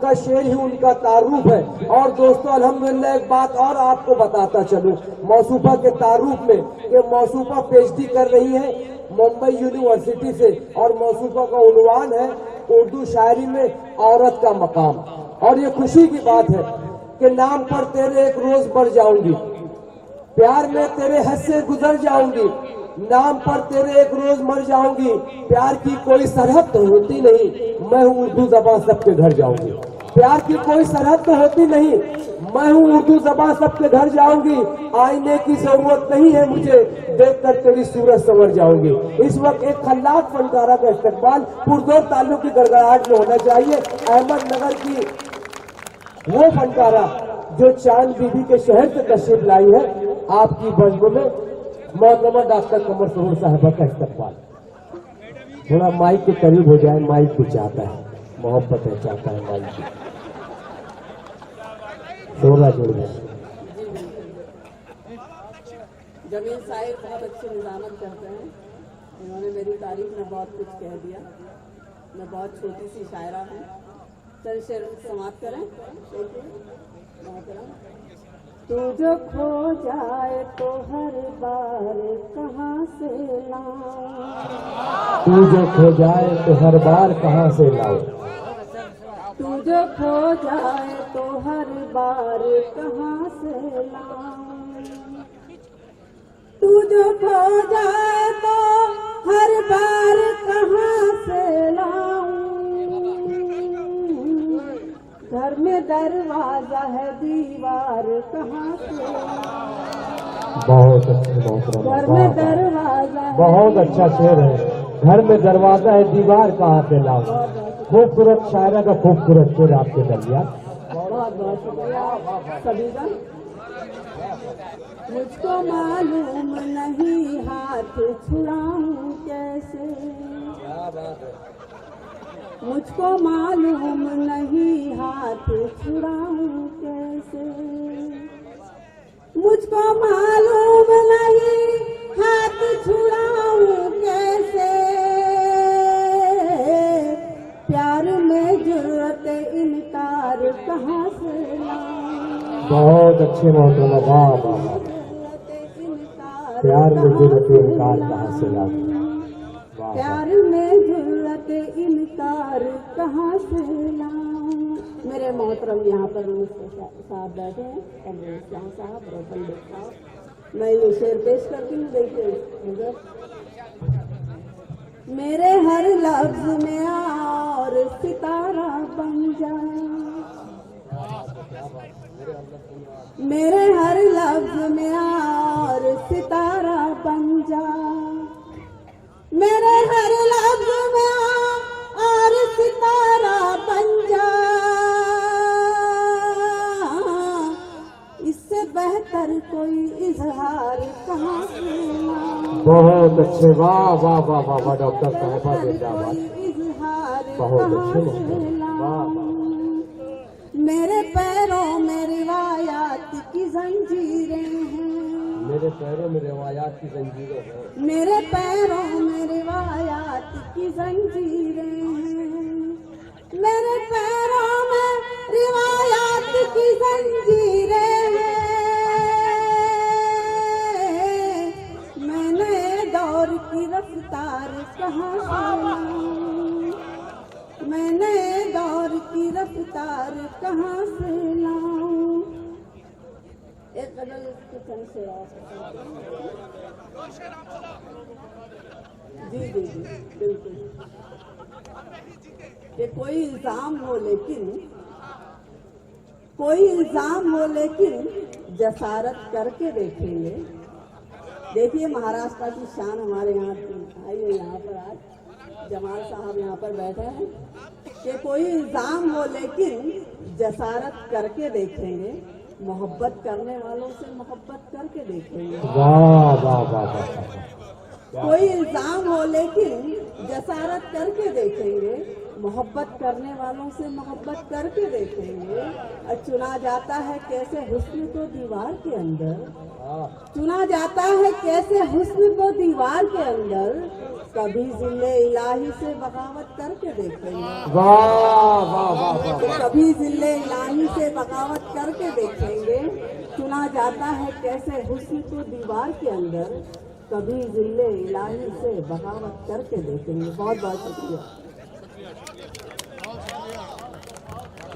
उनका शेर ही उनका तारुफ है। और दोस्तों अल्हम्दुलिल्लाह एक बात और आपको बताता चलूं मौसूफा के तारुफ में कि मौसूफा पीएचडी कर रही है मुंबई यूनिवर्सिटी से और मौसूफा का उन्वान है उर्दू शायरी में औरत का मकाम। और ये खुशी की बात है कि नाम पर तेरे एक रोज बढ़ जाऊंगी, प्यार में तेरे हद से गुजर जाऊंगी, नाम पर तेरे एक रोज मर जाऊंगी, प्यार की कोई सरहद तो होती नहीं, मैं हूँ उर्दू ज़बान सबके घर जाऊंगी। प्यार की कोई सरहद तो होती नहीं, मैं हूँ उर्दू ज़बान सबके घर जाऊंगी, आईने की जरूरत नहीं है मुझे, देखकर तेरी सूरत संवर जाऊंगी। इस वक्त एक खल्लाक फनकारा का इस्तेमाल पुरजोर ताल्लुक की गड़गड़ाहट में होना चाहिए। अहमदनगर की वो फनकारा जो चांद बीबी के शहर से तशरीफ लाई है, आपकी बज़्म में मोहतरमा डॉक्टर कमर सहूर साहबा का इस्तेमाल। थोड़ा माइक के करीब हो जाए, माइक भी चाहता है, मोहब्बत है चाहता है माइक की, शोरा जुड़ गया। जमील साहिब बहुत अच्छी निजामत करते हैं, इन्होंने मेरी तारीफ में बहुत कुछ कह दिया। मैं बहुत छोटी सी शायरा हूँ, चल शेर समाप्त करें। तू जो खो जाए तो हर बार कहाँ से लाऊं, तू जो खो जाए तो हर बार कहाँ से लाऊं, तू जो खो जाए तो हर बार कहाँ से लाऊं, तू जो खो जाए तो हर बार कहाँ से लाऊं, घर में दरवाजा है दीवार कहाँ से लाऊं। बहुत अच्छी मोहतरमा, घर में दरवाजा है, बहुत अच्छा शेर है। घर में दरवाजा है दीवार कहाँ से लाऊं। खूबसूरत शायरा का खूबसूरत शेर आपके दरमियान। बहुत बहुत शुक्रिया सभी का। मुझको मालूम नहीं हाथ छुड़ाऊं कैसे, मुझको मालूम नहीं हाथ छुड़ाऊं कैसे, मुझको मालूम नहीं हाथ छुड़ाऊं कैसे, प्यार में जुर्रत इनकार कहाँ से लाऊं। बहुत अच्छे मोहतरमा, वाह वाह। प्यार में जुर्रत इनकार कहाँ से लाऊं, प्यार में जुर्रत इनकार कहाँ से लाऊं। मेरे मोहतरम यहाँ पर मुझके साथ बैठे हैं कमर इस्लाम साहब, रोशन बेग साहब। मैं ये शेर पेश करती हूँ, देखिए। मेरे हर लफ्ज में और सितारा बन जा, मेरे हर लफ्ज में और सितारा बन जा, मेरे हर लफ्ज में और सितारा बन जा, इससे बेहतर कोई इजहार कहाँ से लाऊं। बहुत अच्छे, वाह वाह वाह वाह वाह। डॉक्टर साहिबा जिंदाबाद, इजहार बहुत कहाँ अच्छे से मोहतरमा, वाह वाह। लाऊं। मेरे पैरों में रिवायात की जंजीरें हैं, मेरे पैरों में रिवायात की जंजीरें हैं, मेरे पैरों में रिवायात की जंजीरें हैं, मेरे पैरों में रिवायात की जंजीरें हैं, मैंने दौर की रफ्तार कहाँ से लाऊं, मैंने दौर की रफ्तार कहाँ से लाऊं। एक गजल किचन से जी बिल्कुल। कि कोई इल्जाम हो लेकिन, कोई इल्जाम हो लेकिन जसारत करके देखेंगे। देखिए महाराष्ट्र की शान हमारे यहाँ आई है, यहाँ पर आज जमाल साहब यहाँ पर बैठे हैं। कि कोई इल्जाम हो लेकिन जसारत करके देखेंगे, मोहब्बत करने वालों से मोहब्बत करके देखेंगे। वाह वाह वाह वाह। कोई इल्जाम हो लेकिन जसारत करके देखेंगे, मोहब्बत करने वालों से मोहब्बत करके देखेंगे। और चुना जाता है कैसे हुस्न को दीवार के अंदर, चुना जाता है कैसे हुस्न को दीवार के अंदर, कभी जिले इलाही से बगावत करके देखेंगे। वाह वाह वाह वाह। कभी जिले इलाही से बगावत करके देखेंगे। चुना जाता है कैसे हुस्न को दीवार के अंदर, कभी जिले इलाही से बगावत करके देखेंगे। बहुत बहुत शुक्रिया।